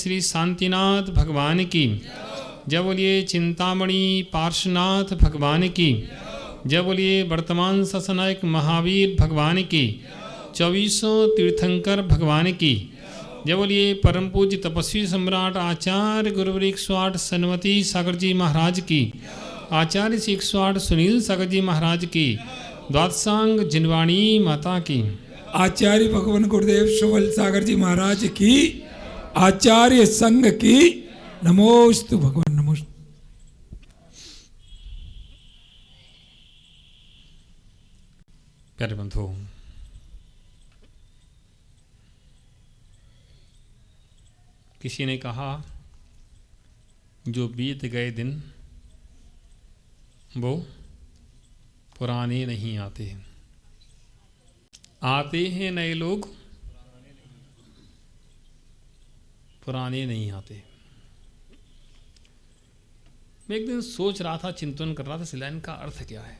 श्री शांतिनाथ भगवान की, जय बोलिए चिंतामणि पार्श्वनाथ भगवान की, जय बोलिए वर्तमान ससनायक महावीर भगवान की, 24 तीर्थंकर भगवान की, जय बोलिए परम पूज्य तपस्वी सम्राट आचार्य गुरुवर 108 सन्मति सागर जी महाराज की, आचार्य श्री 108 सुनील सागर जी महाराज की, द्वादशांग जिनवाणी माता की, आचार्य भगवान गुरुदेव सुवल सागर जी महाराज की, आचार्य संघ की, नमोस्तु भगवान नमोस्तु। प्यारे बंधु, किसी ने कहा जो बीत गए दिन वो पुराने नहीं आते, आते हैं नए लोग, पुराने नहीं आते। मैं एक दिन सोच रहा था, चिंतन कर रहा था, इस लाइन का अर्थ क्या है।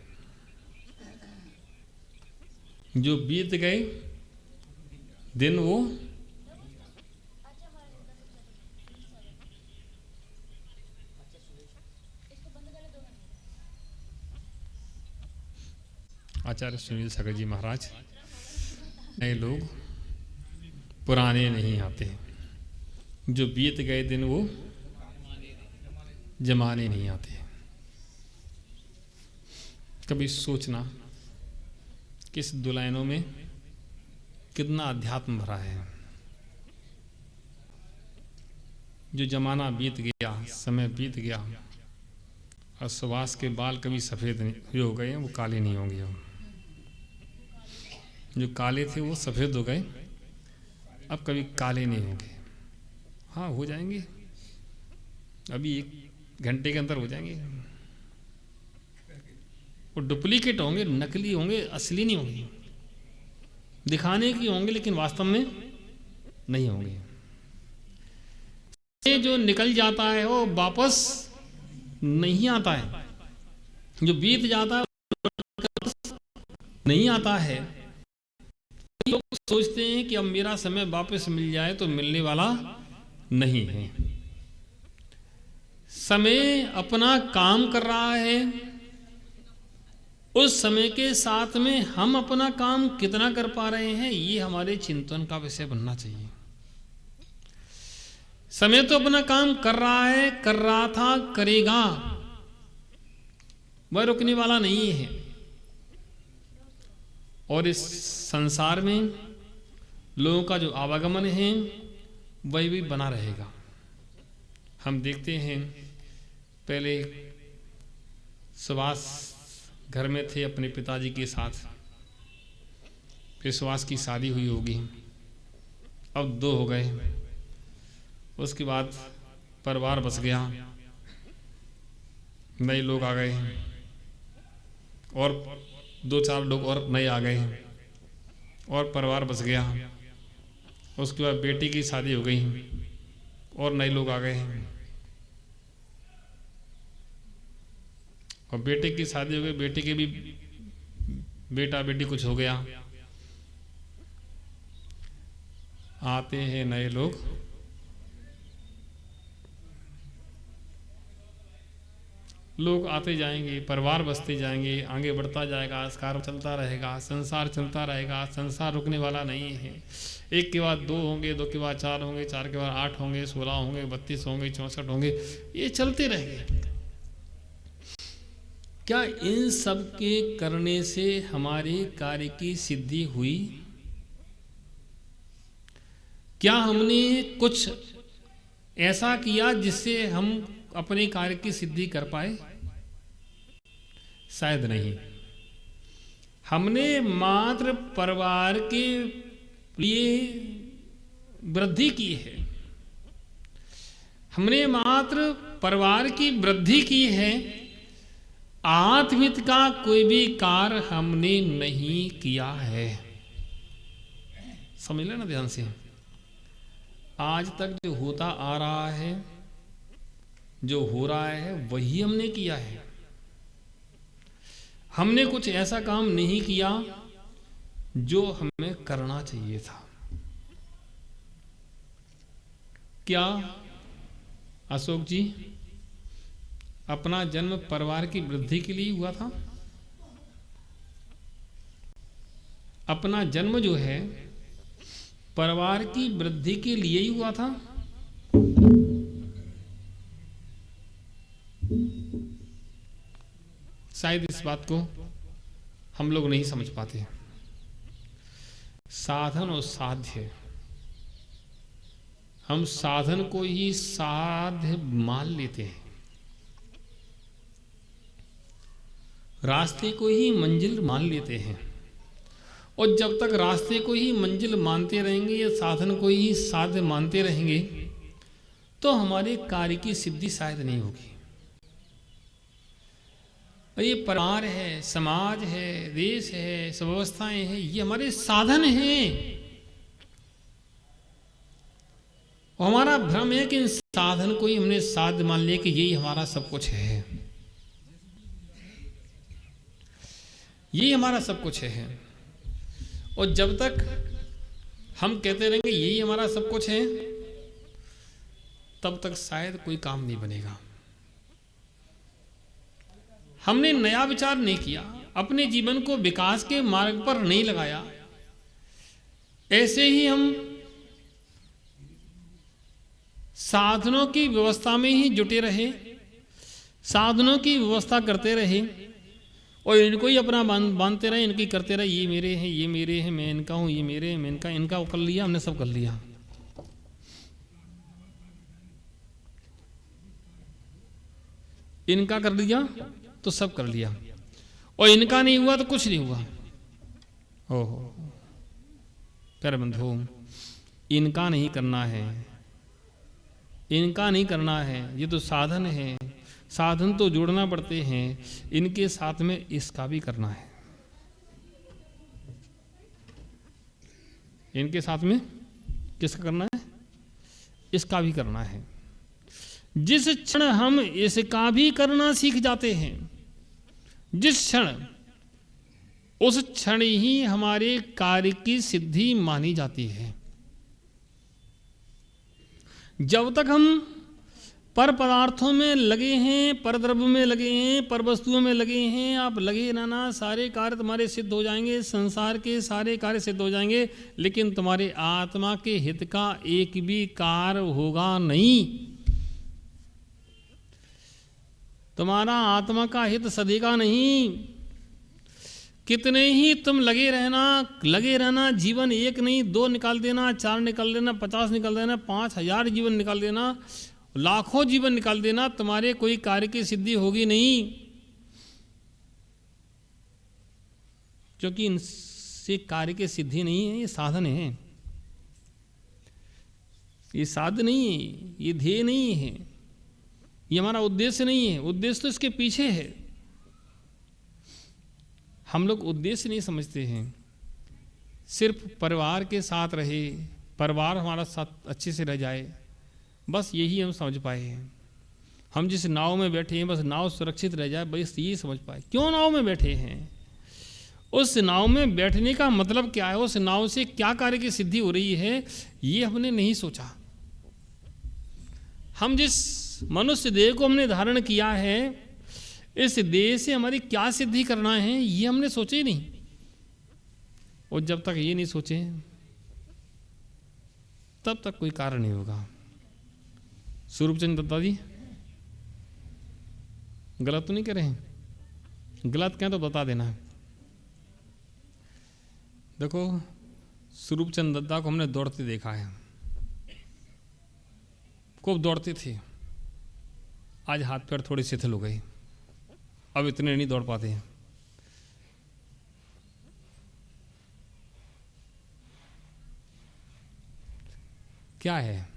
जो बीत गए दिन वो आचार्य सुनील सागर जी महाराज, नए लोग पुराने नहीं आते, जो बीत गए दिन वो जमाने नहीं आते। कभी सोचना कि इस दो लाइनों में कितना अध्यात्म भरा है। जो जमाना बीत गया, समय बीत गया, और सुभाष के बाल कभी सफ़ेद नहीं हो गए, वो काले नहीं होंगे। जो काले थे वो सफ़ेद हो गए, अब कभी काले नहीं होंगे। हाँ, हो जाएंगे, अभी 1 घंटे के अंदर हो जाएंगे। वो डुप्लीकेट होंगे, नकली होंगे, असली नहीं होंगे। दिखाने की होंगे लेकिन वास्तव में नहीं होंगे। ये जो निकल जाता है वो वापस नहीं आता है, जो बीत जाता है नहीं आता है। लोग सोचते हैं कि अब मेरा समय वापस मिल जाए, तो मिलने वाला नहीं है। समय अपना काम कर रहा है, उस समय के साथ में हम अपना काम कितना कर पा रहे हैं, ये हमारे चिंतन का विषय बनना चाहिए। समय तो अपना काम कर रहा है, कर रहा था, करेगा, वह रुकने वाला नहीं है। और इस संसार में लोगों का जो आवागमन है वह भी बना रहेगा। हम देखते हैं, पहले सुभाष घर में थे अपने पिताजी के साथ, फिर सुभाष की शादी हुई होगी, अब 2 हो गए, उसके बाद परिवार बस गया, नए लोग आ गए, और 2-4 लोग और नए आ गए, और परिवार बस गया। उसके बाद बेटी की शादी हो गई और नए लोग आ गए, और बेटे की शादी हो गई, बेटे के भी बेटा बेटी कुछ हो गया। आते हैं नए लोग, लोग आते जाएंगे, परिवार बसते जाएंगे, आगे बढ़ता जाएगा, कार्य चलता रहेगा, संसार चलता रहेगा। संसार रुकने वाला नहीं है। 1 के बाद 2 होंगे, 2 के बाद 4 होंगे, 4 के बाद 8 होंगे, 16 होंगे, 32 होंगे, 64 होंगे, ये चलते रहेंगे। क्या इन सब के करने से हमारे कार्य की सिद्धि हुई? क्या हमने कुछ ऐसा किया जिससे हम अपने कार्य की सिद्धि कर पाए? शायद नहीं। हमने मात्र परिवार के लिए वृद्धि की है, हमने मात्र परिवार की वृद्धि की है। आत्महित का कोई भी कार्य हमने नहीं किया है। समझ लेना ध्यान से। आज तक जो होता आ रहा है, जो हो रहा है, वही हमने किया है। हमने कुछ ऐसा काम नहीं किया जो हमें करना चाहिए था। क्या अशोक जी अपना जन्म परिवार की वृद्धि के लिए हुआ था? अपना जन्म जो है परिवार की वृद्धि के लिए ही हुआ था? शायद इस बात को हम लोग नहीं समझ पाते। साधन और साध्य, हम साधन को ही साध्य मान लेते हैं, रास्ते को ही मंजिल मान लेते हैं। और जब तक रास्ते को ही मंजिल मानते रहेंगे या साधन को ही साध्य मानते रहेंगे तो हमारे कार्य की सिद्धि शायद नहीं होगी। ये परिवार है, समाज है, देश है, सब व्यवस्थाएं हैं, ये हमारे साधन हैं। और हमारा भ्रम है कि इन साधन को ही हमने साध्य मान लिया कि यही हमारा सब कुछ है, यही हमारा सब कुछ है। और जब तक हम कहते रहेंगे यही हमारा सब कुछ है, तब तक शायद कोई काम नहीं बनेगा। हमने नया विचार नहीं किया, अपने जीवन को विकास के मार्ग पर नहीं लगाया, ऐसे ही हम साधनों की व्यवस्था में ही जुटे रहे, साधनों की व्यवस्था करते रहे और इनको ही अपना बांधते रहे, इनकी करते रहे, ये मेरे हैं, ये मेरे हैं, मैं इनका हूं, ये मेरे हैं, मैं इनका, इनका कर लिया, हमने सब कर लिया। इनका कर लिया तो सब कर लिया, और इनका नहीं हुआ तो कुछ नहीं हुआ। ओहो प्यारे बंधु, इनका नहीं करना है, इनका नहीं करना है, ये तो साधन है, साधन तो जोड़ना पड़ते हैं, इनके साथ में इसका भी करना है। इनके साथ में किसका करना है? इसका भी करना है। जिस क्षण हम इसका भी करना सीख जाते हैं, जिस क्षण, उस क्षण ही हमारे कार्य की सिद्धि मानी जाती है। जब तक हम पर पदार्थों में लगे हैं, पर द्रव्य में लगे हैं, पर वस्तुओं में लगे हैं, आप लगे रहना, सारे कार्य तुम्हारे सिद्ध हो जाएंगे, संसार के सारे कार्य सिद्ध हो जाएंगे, लेकिन तुम्हारे आत्मा के हित का एक भी कार्य होगा नहीं। तुम्हारा आत्मा का हित सधेगा नहीं। कितने ही तुम लगे रहना, जीवन एक नहीं, 2 निकाल देना, 4 निकाल देना, 50 निकाल देना, 5000 जीवन निकाल देना, लाखों जीवन निकाल देना, तुम्हारे कोई कार्य की सिद्धि होगी नहीं, क्योंकि इनसे कार्य की सिद्धि नहीं है, ये साधन है, ये साध्य नहीं है, ये ध्येय नहीं है, ये हमारा उद्देश्य नहीं है। उद्देश्य तो इसके पीछे है। हम लोग उद्देश्य नहीं समझते हैं। सिर्फ परिवार के साथ रहे, परिवार हमारा साथ अच्छे से रह जाए, बस यही हम समझ पाए हैं। हम जिस नाव में बैठे हैं, बस नाव सुरक्षित रह जाए, बस यही समझ पाए। क्यों नाव में बैठे हैं? उस नाव में बैठने का मतलब क्या है, उस नाव से क्या कार्य की सिद्धि हो रही है, ये हमने नहीं सोचा। हम जिस मनुष्य देह को हमने धारण किया है, इस देह से हमारी क्या सिद्धि करना है, ये हमने सोचे ही नहीं। और जब तक ये नहीं सोचे तब तक कोई कारण नहीं होगा। स्वरूपचंद दत्ता जी गलत तो नहीं कह रहे हैं? गलत कहें तो बता देना है। देखो, स्वरूपचंद दत्ता को हमने दौड़ते देखा है, खूब दौड़ते थे। आज हाथ पैर थोड़े शिथिल हो गए, अब इतने नहीं दौड़ पाते हैं। क्या है?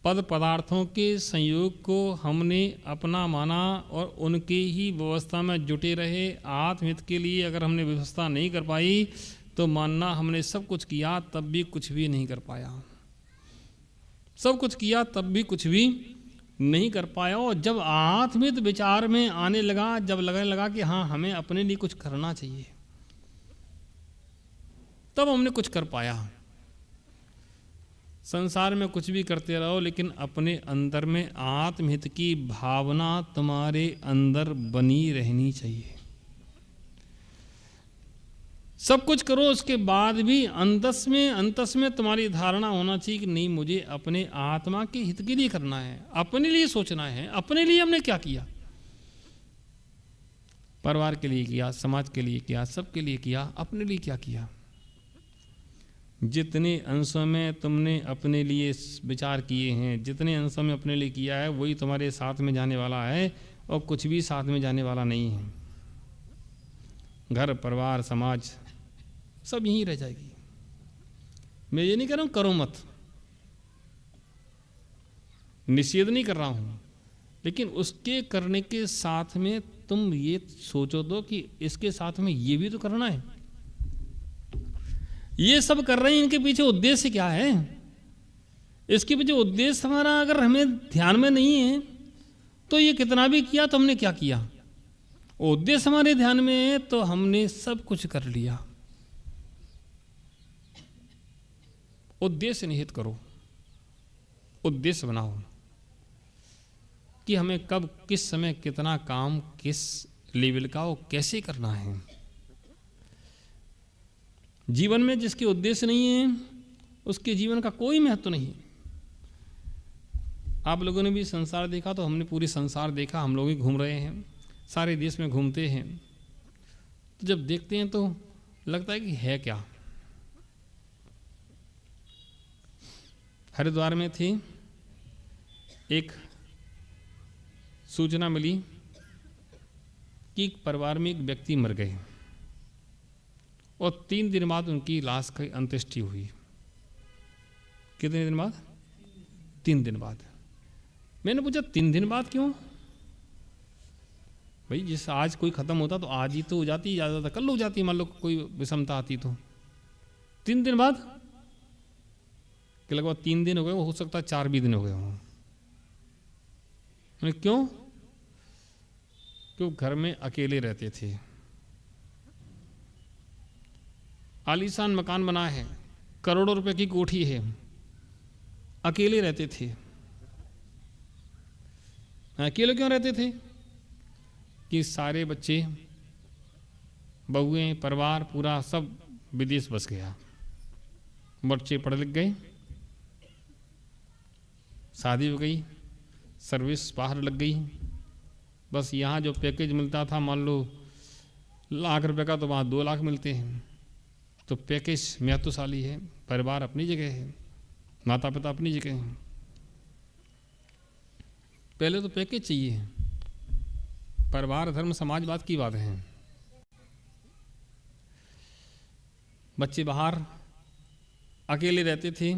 पद पदार्थों के संयोग को हमने अपना माना और उनके ही व्यवस्था में जुटे रहे। आत्महित के लिए अगर हमने व्यवस्था नहीं कर पाई तो मानना हमने सब कुछ किया तब भी कुछ भी नहीं कर पाया, सब कुछ किया तब भी कुछ भी नहीं कर पाया। और जब आत्महित विचार में आने लगा, जब लगने लगा कि हाँ हमें अपने लिए कुछ करना चाहिए, तब हमने कुछ कर पाया। संसार में कुछ भी करते रहो, लेकिन अपने अंदर में आत्महित की भावना तुम्हारे अंदर बनी रहनी चाहिए। सब कुछ करो, उसके बाद भी अंतस में तुम्हारी धारणा होना चाहिए कि नहीं, मुझे अपने आत्मा के हित के लिए करना है, अपने लिए सोचना है। अपने लिए हमने क्या किया? परिवार के लिए किया, समाज के लिए किया, सबके लिए किया। अपने लिए क्या किया? जितने अंशों में तुमने अपने लिए विचार किए हैं, जितने अंशों में अपने लिए किया है, वही तुम्हारे साथ में जाने वाला है, और कुछ भी साथ में जाने वाला नहीं है। घर, परिवार, समाज सब यहीं रह जाएगी। मैं ये नहीं कह रहा हूं करो मत, निषेध नहीं कर रहा हूं, लेकिन उसके करने के साथ में तुम ये सोचो तो कि इसके साथ में ये भी तो करना है। ये सब कर रहे हैं, इनके पीछे उद्देश्य क्या है? इसके पीछे उद्देश्य हमारा अगर हमें ध्यान में नहीं है तो ये कितना भी किया तो हमने क्या किया? उद्देश्य हमारे ध्यान में है तो हमने सब कुछ कर लिया। उद्देश्य निहित करो, उद्देश्य बनाओ कि हमें कब, किस समय, कितना काम, किस लेवल का और कैसे करना है। जीवन में जिसके उद्देश्य नहीं है उसके जीवन का कोई महत्व नहीं। आप लोगों ने भी संसार देखा तो हमने पूरी संसार देखा। हम लोग ही घूम रहे हैं, सारे देश में घूमते हैं, तो जब देखते हैं तो लगता है कि है क्या। हरिद्वार में थी, एक सूचना मिली कि एक परिवार में एक व्यक्ति मर गए और 3 दिन बाद उनकी लाश की अंत्येष्टि हुई। कितने दिन बाद? 3 दिन बाद। मैंने पूछा 3 दिन बाद क्यों? भाई जिस आज कोई ख़त्म होता तो आज ही तो हो जाती, ज़्यादा कल हो जाती, मान लो कोई विषमता आती तो। 3 दिन बाद कि लगभग 3 दिन हो गए, हो सकता है 4 भी दिन हो गए हों। क्यों? क्यों? घर में अकेले रहते थे, आलीशान मकान बना है, करोड़ों रुपए की कोठी है, अकेले रहते थे। अकेले क्यों रहते थे? कि सारे बच्चे, बहुएं, परिवार पूरा सब विदेश बस गया। बच्चे पढ़ लिख गए, शादी हो गई, सर्विस बाहर लग गई। बस यहाँ जो पैकेज मिलता था, मान लो ₹1,00,000 का, तो वहाँ 2 लाख मिलते हैं। तो पैकेज महत्वशाली है। परिवार अपनी जगह है, माता पिता अपनी जगह हैं। पहले तो पैकेज चाहिए। परिवार, धर्म, समाज बात की बात है। बच्चे बाहर अकेले रहते थे,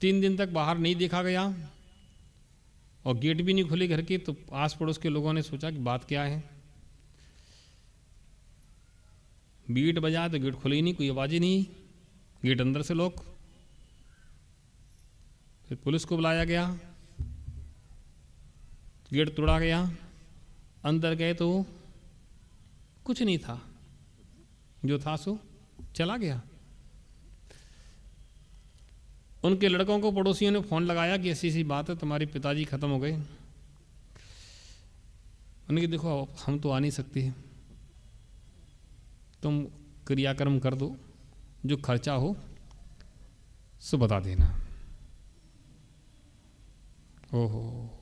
3 दिन तक बाहर नहीं देखा गया और गेट भी नहीं खुले घर के। तो आस पड़ोस के लोगों ने सोचा कि बात क्या है। गेट बजाया तो गेट खुले ही नहीं, कोई आवाज़ ही नहीं, गेट अंदर से लॉक। फिर पुलिस को बुलाया गया, गेट तोड़ा गया, अंदर गए तो कुछ नहीं था, जो था सो चला गया। उनके लड़कों को पड़ोसियों ने फ़ोन लगाया कि ऐसी ऐसी बात है, तुम्हारे पिताजी ख़त्म हो गए। उन्होंने कहा देखो हम तो आ नहीं सकते, तुम क्रियाक्रम कर दो, जो खर्चा हो सो बता देना। ओहो,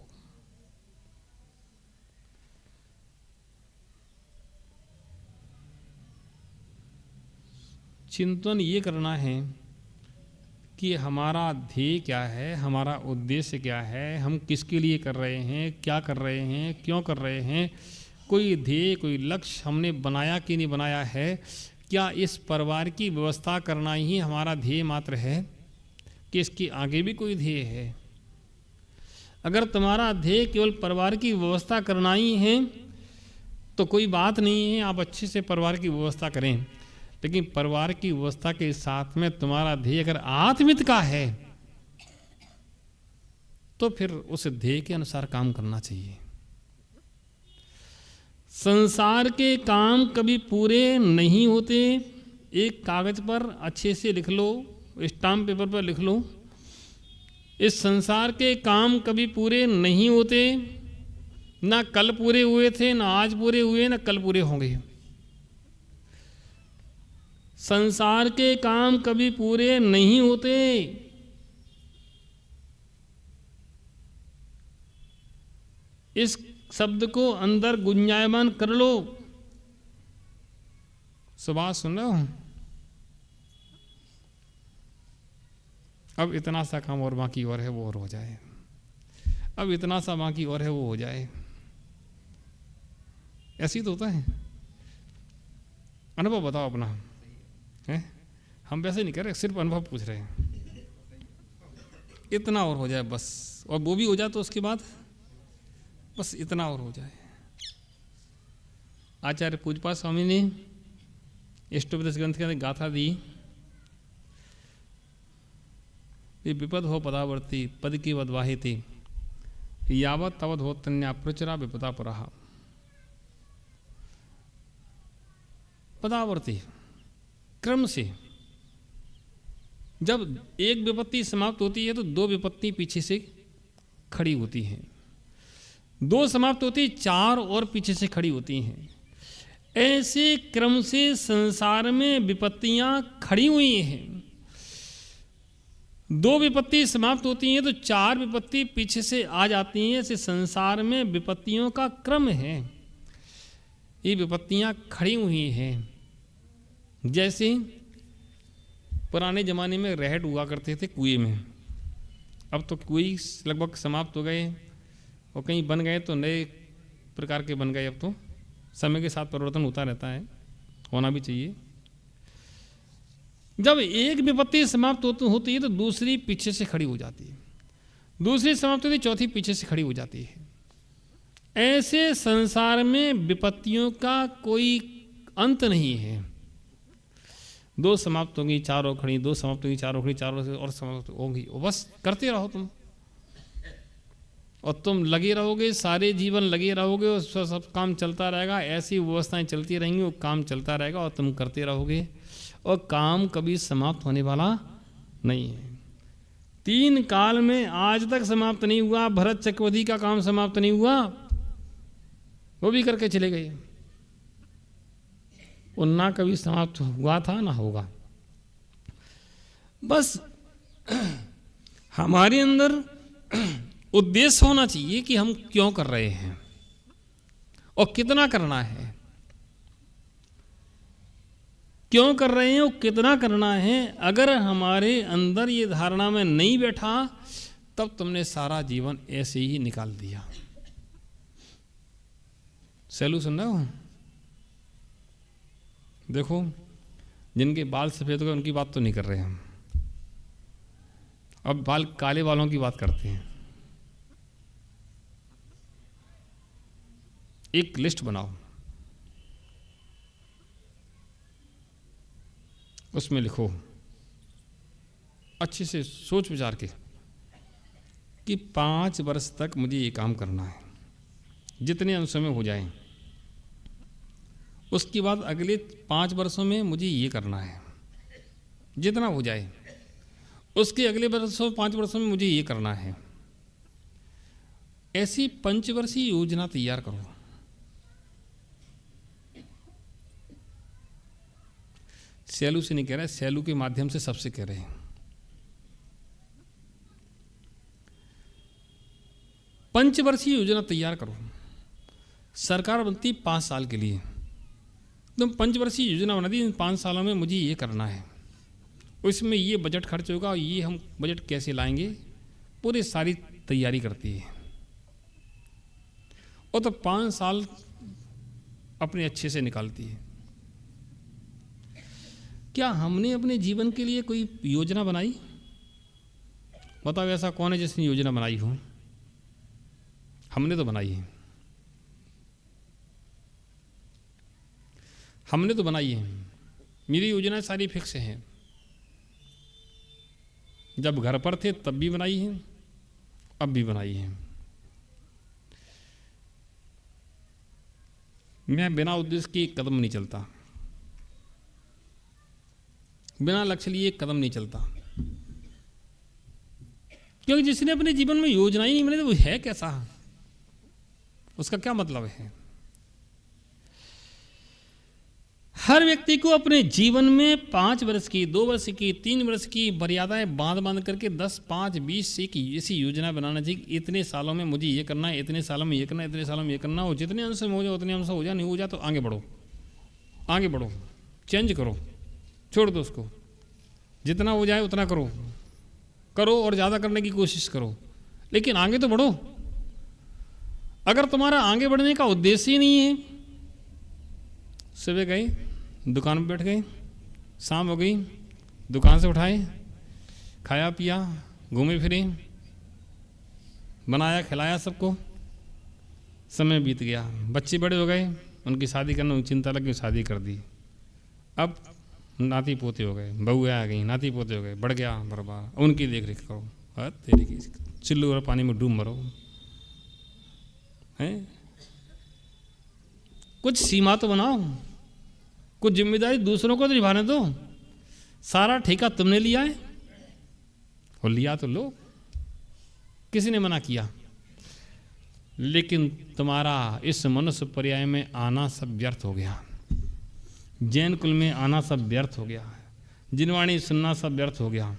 चिंतन ये करना है कि हमारा ध्येय क्या है, हमारा उद्देश्य क्या है, हम किसके लिए कर रहे हैं, क्या कर रहे हैं, क्यों कर रहे हैं। कोई ध्येय, कोई लक्ष्य हमने बनाया कि नहीं बनाया है? क्या इस परिवार की व्यवस्था करना ही हमारा ध्येय मात्र है कि इसके आगे भी कोई ध्येय है? अगर तुम्हारा ध्येय केवल परिवार की व्यवस्था करना ही है तो कोई बात नहीं है, आप अच्छे से परिवार की व्यवस्था करें। लेकिन परिवार की व्यवस्था के साथ में तुम्हारा ध्येय अगर आत्मित का है तो फिर उस ध्येय के अनुसार काम करना चाहिए। संसार के काम कभी पूरे नहीं होते, एक कागज पर अच्छे से लिख लो, स्टाम्प पेपर पर लिख लो, इस संसार के काम कभी पूरे नहीं होते, ना कल पूरे हुए थे, ना आज पूरे हुए, ना कल पूरे होंगे। संसार के काम कभी पूरे नहीं होते। इस शब्द को अंदर गुंजायमान कर लो। सुभाष सुन रहे हो? अब इतना सा काम और बाकी और है वो और हो जाए, अब इतना सा बाकी और है वो हो जाए। ऐसी तो होता है। अनुभव बताओ अपना है, हम वैसे नहीं कर रहे, सिर्फ अनुभव पूछ रहे हैं। इतना और हो जाए बस, और वो भी हो जाए तो उसके बाद बस इतना और हो जाए। आचार्य पूजपाल स्वामी ने इष्टोपदेश ग्रंथ के अंदर गाथा दी, ये विपद हो पदावर्ती पद की वदवाही थी, यावत तवद हो तन्या प्रचरा विपदा पुराहा। पदावर्ती क्रम से जब एक विपत्ति समाप्त होती है तो दो विपत्ति पीछे से खड़ी होती हैं, दो समाप्त होती, चार और पीछे से खड़ी होती हैं। ऐसे क्रम से संसार में विपत्तियां खड़ी हुई हैं। दो विपत्ति समाप्त होती हैं तो चार विपत्ति पीछे से आ जाती हैं। ऐसे संसार में विपत्तियों का क्रम है, ये विपत्तियां खड़ी हुई हैं। जैसे पुराने ज़माने में रहट हुआ करते थे कुएं में, अब तो कुएं लगभग समाप्त हो गए और कहीं बन गए तो नए प्रकार के बन गए। अब तो समय के साथ परिवर्तन होता रहता है, होना भी चाहिए। जब एक विपत्ति समाप्त होती है तो दूसरी पीछे से खड़ी हो जाती है, दूसरी समाप्त होती है, चौथी पीछे से खड़ी हो जाती है। ऐसे संसार में विपत्तियों का कोई अंत नहीं है। दो समाप्त होंगी, चार और खड़ी, दो समाप्त होंगी, चार और खड़ी, चार और समाप्त होंगी, बस करते रहो तुम, और तुम लगे रहोगे, सारे जीवन लगे रहोगे और सब काम चलता रहेगा। ऐसी व्यवस्थाएं चलती रहेंगी, वो काम चलता रहेगा और तुम करते रहोगे, और काम कभी समाप्त होने वाला नहीं है। तीन काल में आज तक समाप्त नहीं हुआ। भरत चक्रवर्ती का काम समाप्त नहीं हुआ, वो भी करके चले गए, वो ना कभी समाप्त हुआ था ना होगा। बस हमारे अंदर उद्देश्य होना चाहिए कि हम क्यों कर रहे हैं और कितना करना है, क्यों कर रहे हैं और कितना करना है। अगर हमारे अंदर ये धारणा में नहीं बैठा तब तुमने सारा जीवन ऐसे ही निकाल दिया। सैलू सुन रहे हो? देखो, जिनके बाल सफेद हो गए उनकी बात तो नहीं कर रहे हम, अब बाल काले वालों की बात करते हैं। एक लिस्ट बनाओ, उसमें लिखो अच्छे से सोच विचार के कि 5 वर्ष तक मुझे ये काम करना है, जितने अंशों में हो जाए। उसके बाद अगले 5 वर्षों में मुझे ये करना है, जितना हो जाए। उसके अगले 5 वर्षों में मुझे ये करना है। ऐसी पंचवर्षीय योजना तैयार करो। सैलू से नहीं कह रहे, सैलू के माध्यम से सबसे कह रहे हैं। पंचवर्षीय योजना तैयार करो। सरकार बनती 5 साल के लिए, तुम पंचवर्षीय योजना बना दी, इन 5 सालों में मुझे ये करना है, उसमें ये बजट खर्च होगा और ये हम बजट कैसे लाएंगे, पूरी सारी तैयारी करती है। और तो 5 साल अपने अच्छे से निकालती है। क्या हमने अपने जीवन के लिए कोई योजना बनाई? बताओ, ऐसा कौन है जिसने योजना बनाई हो? हमने तो बनाई है, हमने तो बनाई है। मेरी योजनाएं सारी फिक्स हैं, जब घर पर थे तब भी बनाई हैं, अब भी बनाई हैं। मैं बिना उद्देश्य के कदम नहीं चलता। बिना लक्ष्य लिए एक कदम नहीं चलता, क्योंकि जिसने अपने जीवन में योजना ही नहीं बनाई तो वो है कैसा, उसका क्या मतलब है। हर व्यक्ति को अपने जीवन में 5 वर्ष की, 2 वर्ष की, 3 वर्ष की मर्यादाएं बांध बांध करके 10, 5, 20 की ऐसी योजना बनाना चाहिए। इतने सालों में मुझे ये करना है, इतने सालों में ये करना है, इतने सालों में ये करना हो। जितने अंश में हो जाए उतने अंश हो जाए, नहीं हो जाए तो आगे बढ़ो, आगे बढ़ो, चेंज करो, छोड़ दो उसको। जितना हो जाए उतना करो, करो और ज़्यादा करने की कोशिश करो, लेकिन आगे तो बढ़ो। अगर तुम्हारा आगे बढ़ने का उद्देश्य ही नहीं है, सुबह गए दुकान पर बैठ गए, शाम हो गई दुकान से उठाए, खाया पिया, घूमे फिरे, बनाया खिलाया सबको, समय बीत गया, बच्चे बड़े हो गए, उनकी शादी करने की चिंता लगी, शादी कर दी। अब नाती पोते हो गए, बहुएं आ गई, नाती पोते हो गए, बढ़ गया बर्बाद, उनकी देख रेख करो। तेरी की चिल्लू और पानी में डूब मरो, हैं? कुछ सीमा तो बनाओ, कुछ जिम्मेदारी दूसरों को तो निभाने दो। सारा ठेका तुमने लिया है, और लिया तो लो, किसी ने मना किया, लेकिन तुम्हारा इस मनुष्य पर्याय में आना सब व्यर्थ हो गया, जैन कुल में आना सब व्यर्थ हो गया, जिनवाणी सुनना सब व्यर्थ हो गया,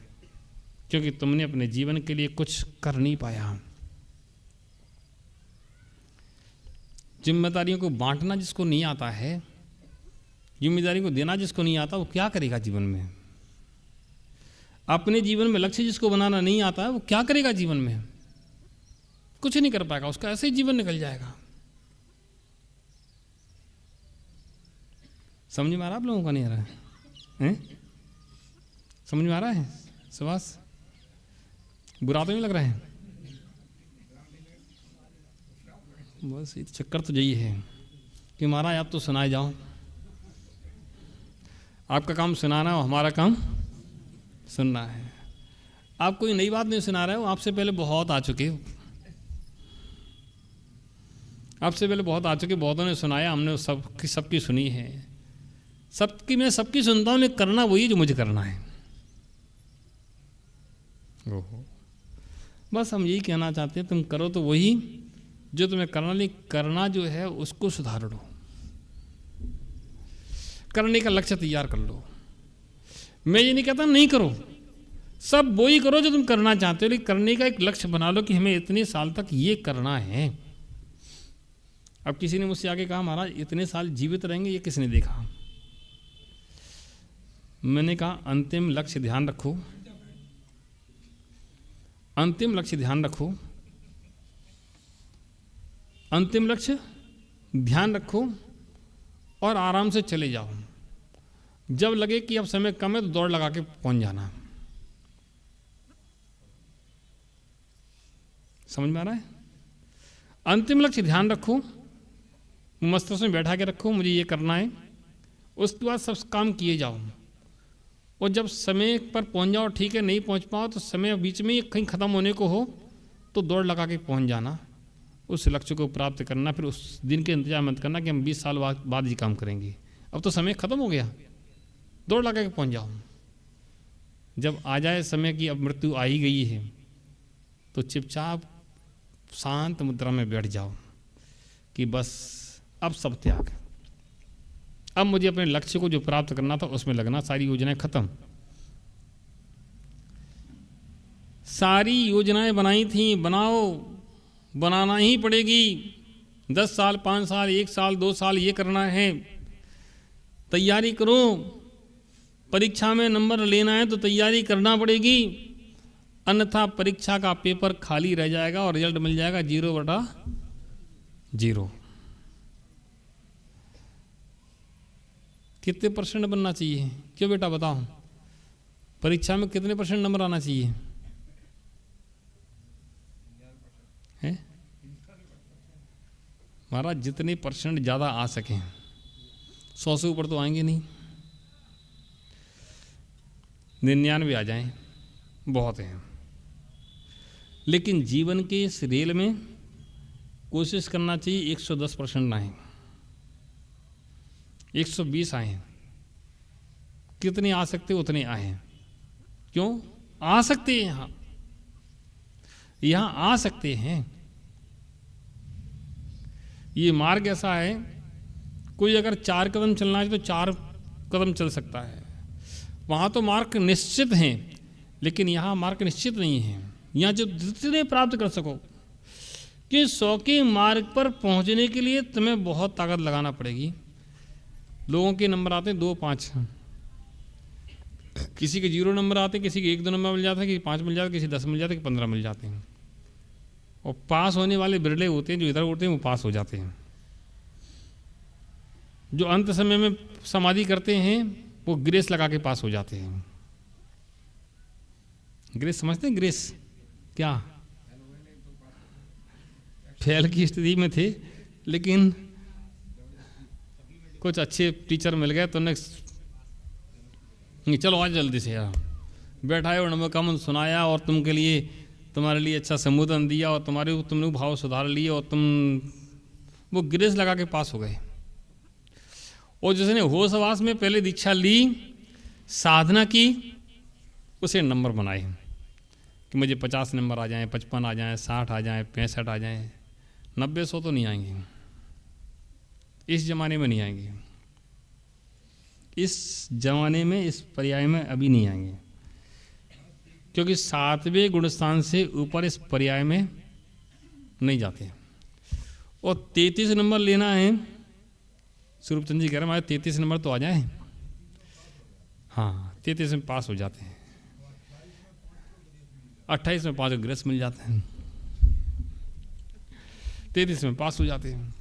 क्योंकि तुमने अपने जीवन के लिए कुछ कर नहीं पाया। जिम्मेदारियों को बांटना जिसको नहीं आता है, जिम्मेदारी को देना जिसको नहीं आता, वो क्या करेगा जीवन में। अपने जीवन में लक्ष्य जिसको बनाना नहीं आता है, वो क्या करेगा जीवन में, कुछ नहीं कर पाएगा, उसका ऐसे ही जीवन निकल जाएगा। समझ में आ रहा आप लोगों का? नहीं आ रहा है? समझ में आ रहा है? सुभाष, बुरा तो नहीं लग रहा है? बस चक्कर तो यही है कि महाराज आप तो सुनाए जाओ, आपका काम सुनाना है, हमारा काम सुनना है। आप कोई नई बात नहीं सुना रहे हो, आपसे पहले बहुत आ चुके हो, आपसे पहले बहुत आ चुके, बहुतों ने सुनाया, हमने सबकी सुनी है, मैं सबकी सुनता हूँ, लेकिन करना वही जो मुझे करना है। ओहो, बस हम यही कहना चाहते हैं, तुम करो तो वही जो तुम्हें करना, लेकिन करना जो है उसको सुधार लो, करने का लक्ष्य तैयार कर लो। मैं ये नहीं कहता नहीं करो, सब वही करो जो तुम करना चाहते हो, लेकिन करने का एक लक्ष्य बना लो कि हमें इतने साल तक ये करना है। अब किसी ने मुझसे आगे कहा महाराज इतने साल जीवित रहेंगे, ये किसने देखा? मैंने कहा अंतिम लक्ष्य ध्यान रखो, अंतिम लक्ष्य ध्यान रखो, अंतिम लक्ष्य ध्यान रखो और आराम से चले जाओ। जब लगे कि अब समय कम है तो दौड़ लगा के पहुंच जाना। समझ में आ रहा है? अंतिम लक्ष्य ध्यान रखो, मस्तिष्क में बैठा के रखो, मुझे ये करना है, उसके बाद सब काम किए जाओ, और जब समय पर पहुंच जाओ, ठीक है, नहीं पहुंच पाओ तो समय बीच में कहीं ख़त्म होने को हो तो दौड़ लगा के पहुंच जाना, उस लक्ष्य को प्राप्त करना। फिर उस दिन के इंतजार मत करना कि हम 20 साल बाद ही काम करेंगे, अब तो समय ख़त्म हो गया, दौड़ लगा के पहुंच जाओ। जब आ जाए समय की अब मृत्यु आ ही गई है तो चुपचाप शांत मुद्रा में बैठ जाओ कि बस अब सब त्याग, अब मुझे अपने लक्ष्य को जो प्राप्त करना था उसमें लगना, सारी योजनाएं खत्म। सारी योजनाएं बनाई थी, बनाओ, बनाना ही पड़ेगी। 10 साल, 5 साल, 1 साल, 2 साल ये करना है, तैयारी करो। परीक्षा में नंबर लेना है तो तैयारी करना पड़ेगी, अन्यथा परीक्षा का पेपर खाली रह जाएगा और रिजल्ट मिल जाएगा 0/0। कितने % बनना चाहिए? क्यों बेटा बताओ, परीक्षा में कितने % नंबर आना चाहिए? है महाराज जितने % ज़्यादा आ सकें, 100 से ऊपर तो आएंगे नहीं, 99 आ जाएं बहुत हैं। लेकिन जीवन के इस रेल में कोशिश करना चाहिए 110% आए, 120 आए, कितने आ सकते उतने आए। क्यों आ सकते हैं? यहां आ सकते हैं। ये मार्ग ऐसा है, कोई अगर 4 कदम चलना है तो 4 कदम चल सकता है। वहां तो मार्ग निश्चित हैं, लेकिन यहां मार्ग निश्चित नहीं है। यहां जो जितने प्राप्त कर सको, कि 100 के मार्ग पर पहुंचने के लिए तुम्हें बहुत ताकत लगाना पड़ेगी। लोगों के नंबर आते हैं 2, 5, किसी के 0 नंबर आते हैं, किसी के 1, 2 नंबर मिल जाता है, किसी 5 मिल जाते हैं, किसी 10 मिल जाते हैं, 15 मिल जाते हैं। और पास होने वाले बिरले होते हैं, जो इधर उठते हैं वो पास हो जाते हैं। जो अंत समय में समाधि करते हैं वो ग्रेस लगा के पास हो जाते हैं। ग्रेस समझते हैं? ग्रेस क्या? फेल की स्थिति में थे, लेकिन कुछ अच्छे टीचर मिल गए तो चलो आज जल्दी से यार बैठाए और नमक कम सुनाया और तुम्हारे लिए अच्छा संबोधन दिया और तुमने भाव सुधार लिए और तुम वो ग्रेस लगा के पास हो गए। और जिसने होश आवास में पहले दीक्षा ली, साधना की, उसे नंबर बनाए कि मुझे 50 नंबर आ जाएं, 55 आ जाएं, 60 आ जाएं, 65 आ जाएं, 90, 100 तो नहीं आएंगे। इस जमाने में नहीं आएंगे, इस जमाने में, इस पर्याय में अभी नहीं आएंगे, क्योंकि 7वें गुणस्थान से ऊपर इस पर्याय में नहीं जाते। और 33 नंबर लेना है, स्वरूपचंद जी कह रहे हैं हमारे 33 नंबर तो आ जाए। हाँ, 33 में पास हो जाते हैं, 28 में 5 ग्रेस मिल जाते हैं, 33 में पास हो जाते हैं।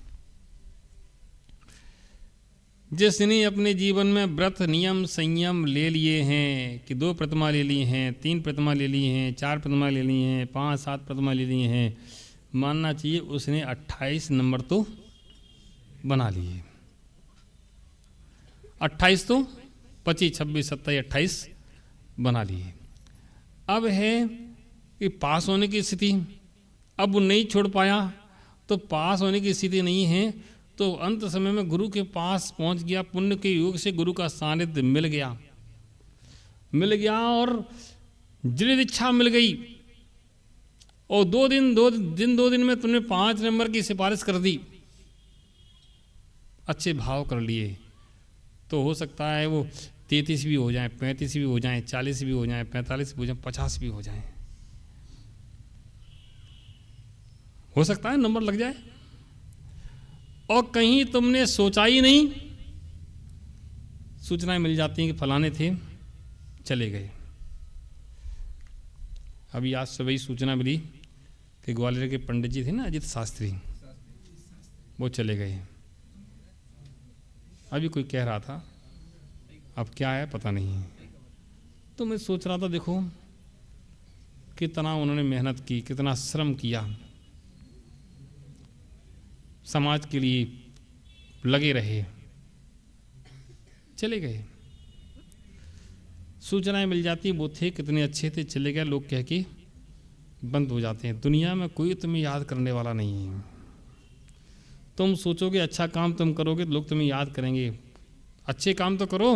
जिसने अपने जीवन में व्रत नियम संयम ले लिए हैं कि 2 प्रतिमा ले ली हैं, 3 प्रतिमा ले ली हैं, 4 प्रतिमा ले ली हैं, 5, 7 प्रतिमा ले ली हैं, मानना चाहिए उसने 28 नंबर तो बना लिए। 28 तो 25, 26, 27, 28 बना लिए। अब है कि पास होने की स्थिति, अब वो नहीं छोड़ पाया तो पास होने की स्थिति नहीं है, तो अंत समय में गुरु के पास पहुंच गया। पुण्य के योग से गुरु का सानिध्य मिल गया और दृढ़ इच्छा मिल गई। और 2 दिन में तुमने 5 नंबर की सिफारिश कर दी, अच्छे भाव कर लिए, तो हो सकता है वो 33 भी हो जाए, 35 भी हो जाए, 40 भी हो जाए, 45 भी हो जाए, 50 भी हो जाए, हो सकता है नंबर लग जाए। और कहीं तुमने सोचा ही नहीं, सूचनाएं मिल जाती हैं कि फलाने थे, चले गए। अभी आज सुबह सूचना मिली कि ग्वालियर के पंडित जी थे ना, अजित शास्त्री, वो चले गए। अभी कोई कह रहा था, अब क्या है पता नहीं। तो मैं सोच रहा था, देखो कितना उन्होंने मेहनत की, कितना श्रम किया, समाज के लिए लगे रहे, चले गए। सूचनाएं मिल जाती, वो थे, कितने अच्छे थे, चले गए, लोग कह के बंद हो जाते हैं। दुनिया में कोई तुम्हें याद करने वाला नहीं है। तुम सोचोगे अच्छा काम तुम करोगे तो लोग तुम्हें याद करेंगे। अच्छे काम तो करो,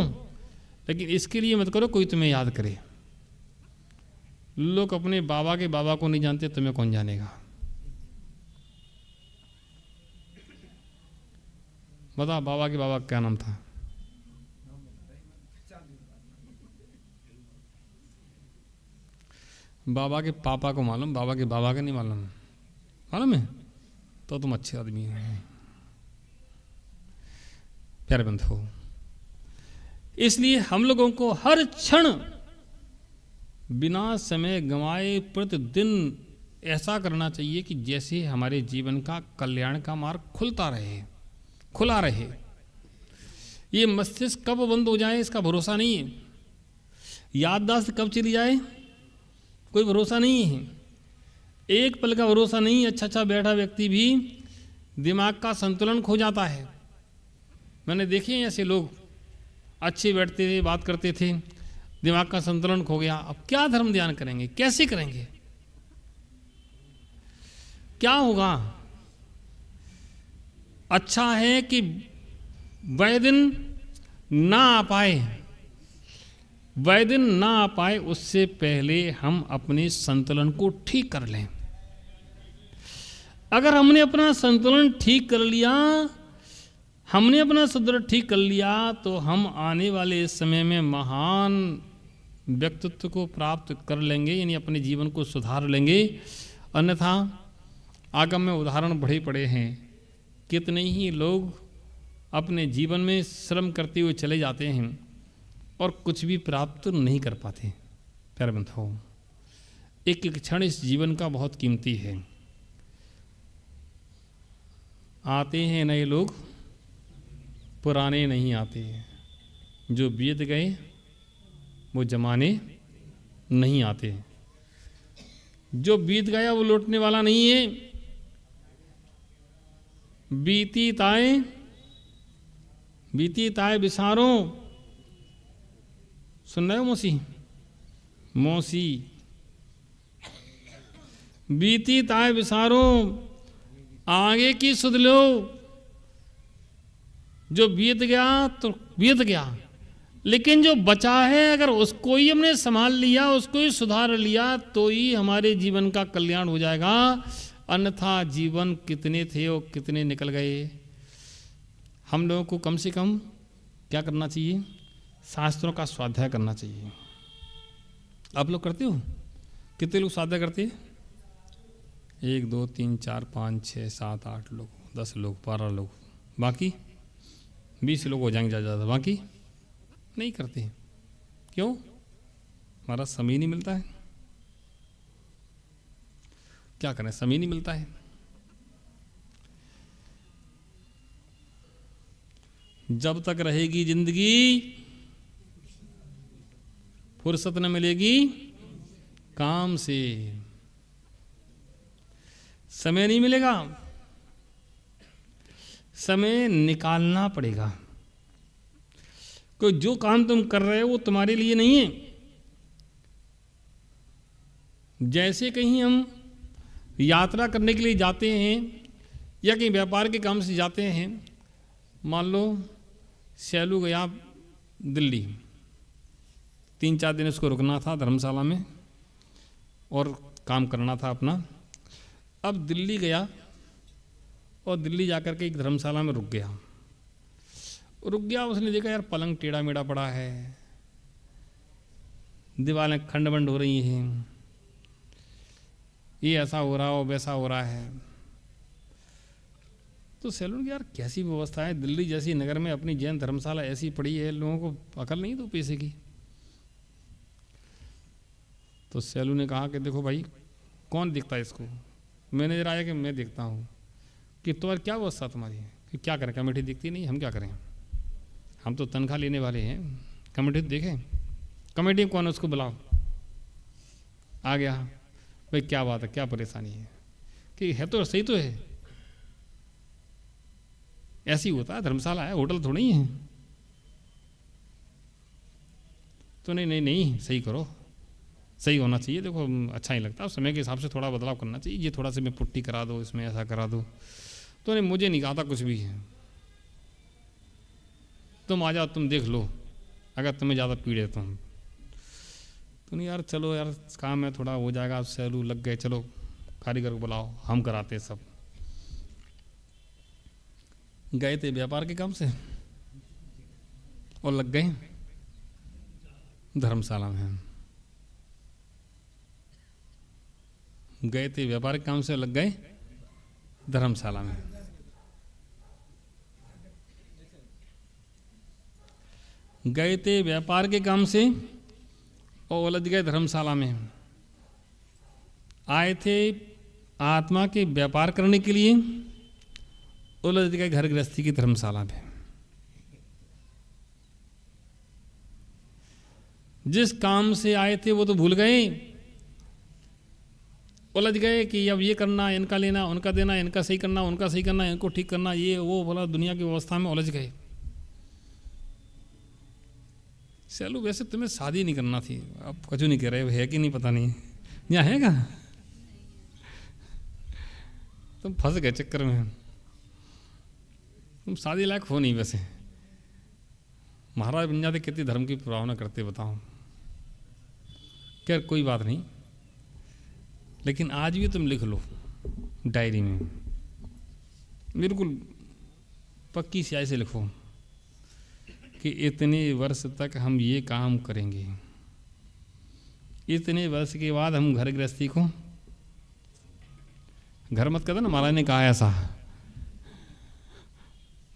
लेकिन इसके लिए मत करो कोई तुम्हें याद करे। लोग अपने बाबा के बाबा को नहीं जानते, तुम्हें कौन जानेगा? बता, बाबा के बाबा क्या नाम था? बाबा के पापा को मालूम, बाबा के बाबा का नहीं मालूम। मालूम है तो तुम अच्छे आदमी हो। प्यारे बंधु, इसलिए हम लोगों को हर क्षण बिना समय गंवाए प्रतिदिन ऐसा करना चाहिए कि जैसे हमारे जीवन का कल्याण का मार्ग खुलता रहे, खुला रहे। ये मस्तिष्क कब बंद हो जाए इसका भरोसा नहीं है। याददाश्त कब चली जाए कोई भरोसा नहीं है। एक पल का भरोसा नहीं। अच्छा बैठा व्यक्ति भी दिमाग का संतुलन खो जाता है। मैंने देखे हैं ऐसे लोग, अच्छे बैठते थे, बात करते थे, दिमाग का संतुलन खो गया। अब क्या धर्म ध्यान करेंगे, कैसे करेंगे, क्या होगा? अच्छा है कि वह दिन ना आ पाए, वह दिन ना आ पाए उससे पहले हम अपने संतुलन को ठीक कर लें। अगर हमने अपना संतुलन ठीक कर लिया, हमने अपना संतुलन ठीक कर लिया, तो हम आने वाले समय में महान व्यक्तित्व को प्राप्त कर लेंगे, यानी अपने जीवन को सुधार लेंगे। अन्यथा आगम में उदाहरण बड़े पड़े हैं, कितने ही लोग अपने जीवन में श्रम करते हुए चले जाते हैं और कुछ भी प्राप्त नहीं कर पाते। प्यारे बंधुओं, एक एक क्षण इस जीवन का बहुत कीमती है। आते हैं नए लोग, पुराने नहीं आते। जो बीत गए वो जमाने नहीं आते। जो बीत गया वो लौटने वाला नहीं है। बीती ताए बिसारों, सुन रहे हो मौसी? बीती ताए बिसारों, आगे की सुध लो। जो बीत गया तो बीत गया, लेकिन जो बचा है अगर उसको ही हमने संभाल लिया, उसको ही सुधार लिया, तो ही हमारे जीवन का कल्याण हो जाएगा। अन्यथा जीवन कितने थे और कितने निकल गए। हम लोगों को कम से कम क्या करना चाहिए? शास्त्रों का स्वाध्याय करना चाहिए। आप लोग करते हो? कितने लोग स्वाध्याय करते हैं? 1 2 3 4 5 6 7 8 लोग, 10 लोग, 12 लोग, बाकी 20 लोग हो जाएंगे ज़्यादा। बाकी नहीं करते। क्यों? हमारा समय नहीं मिलता है। क्या करें, समय नहीं मिलता है। जब तक रहेगी जिंदगी फुर्सत न मिलेगी काम से। समय नहीं मिलेगा, समय निकालना पड़ेगा। कोई जो काम तुम कर रहे हो वो तुम्हारे लिए नहीं है। जैसे कहीं हम यात्रा करने के लिए जाते हैं या कहीं व्यापार के काम से जाते हैं, मान लो सैलू गया दिल्ली, 3-4 दिन उसको रुकना था धर्मशाला में और काम करना था अपना। अब दिल्ली गया और दिल्ली जाकर के एक धर्मशाला में रुक गया। उसने देखा यार पलंग टेढ़ा मेढ़ा पड़ा है, दीवारें खंड बंड हो रही हैं, ये ऐसा हो रहा हो वैसा हो रहा है। तो सैलून की यार कैसी व्यवस्था है, दिल्ली जैसी नगर में अपनी जैन धर्मशाला ऐसी पड़ी है, लोगों को अकल नहीं दो पैसे की। तो सैलून ने कहा कि देखो भाई, कौन देखता है इसको? मैनेजर आया कि मैं देखता हूँ। कि तुम्हारी क्या व्यवस्था तुम्हारी है? कि क्या करें, कमेटी दिखती नहीं, हम क्या करें, हम तो तनख्वाह लेने वाले हैं, कमेटी देखें। कमेटी कौन है उसको बुलाओ। आ गया, भाई क्या बात है, क्या परेशानी है? कि है तो सही तो है, ऐसे ही होता है, धर्मशाला है, होटल थोड़ी ही है। तो नहीं सही करो, सही होना चाहिए। देखो अच्छा ही लगता है, समय के हिसाब से थोड़ा बदलाव करना चाहिए। ये थोड़ा सा में पुट्टी करा दो, इसमें ऐसा करा दो। तो नहीं, मुझे नहीं आता कुछ भी है, तुम आ जाओ, तुम देख लो, अगर तुम्हें ज़्यादा पीड़ है तो नहीं यार चलो यार काम है, थोड़ा हो जाएगा, सैलू लग गए, चलो कारीगर को बुलाओ, हम कराते हैं सब। गए थे व्यापार के काम से और लग गए धर्मशाला में। गए थे व्यापार के काम से, लग गए धर्मशाला में। गए थे व्यापार के काम से और उलझ गए धर्मशाला में। आए थे आत्मा के व्यापार करने के लिए, उलझ गए घर गृहस्थी की धर्मशाला में। जिस काम से आए थे वो तो भूल गए, उलझ गए कि अब ये करना, इनका लेना, उनका देना, इनका सही करना, उनका सही करना, इनको ठीक करना, ये वो बोला, दुनिया की व्यवस्था में उलझ गए। चलो वैसे तुम्हें शादी नहीं करना थी, अब कुछ नहीं कह रहे, है कि नहीं पता नहीं, यहाँ है क्या? तुम फंस गए चक्कर में, तुम शादी लायक हो नहीं। वैसे महाराज बन जाते, कितनी धर्म की भावना करते बताओ। खैर कोई बात नहीं, लेकिन आज भी तुम लिख लो डायरी में, बिल्कुल पक्की स्याही से लिखो कि इतने वर्ष तक हम ये काम करेंगे, इतने वर्ष के बाद हम घर गृहस्थी को, घर मत कहते ना, महाराज ने कहा ऐसा,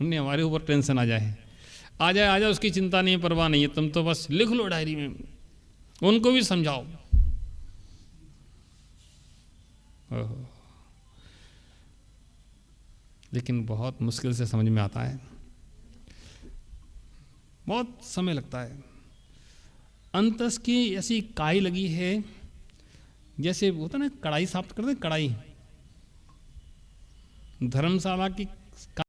उन्हें हमारे ऊपर टेंशन आ जाए उसकी चिंता नहीं, परवाह नहीं है, तुम तो बस लिख लो डायरी में, उनको भी समझाओ। लेकिन बहुत मुश्किल से समझ में आता है, बहुत समय लगता है। अंतस की ऐसी काई लगी है, जैसे होता ना कढ़ाई साफ करते, कढ़ाई धर्मशाला की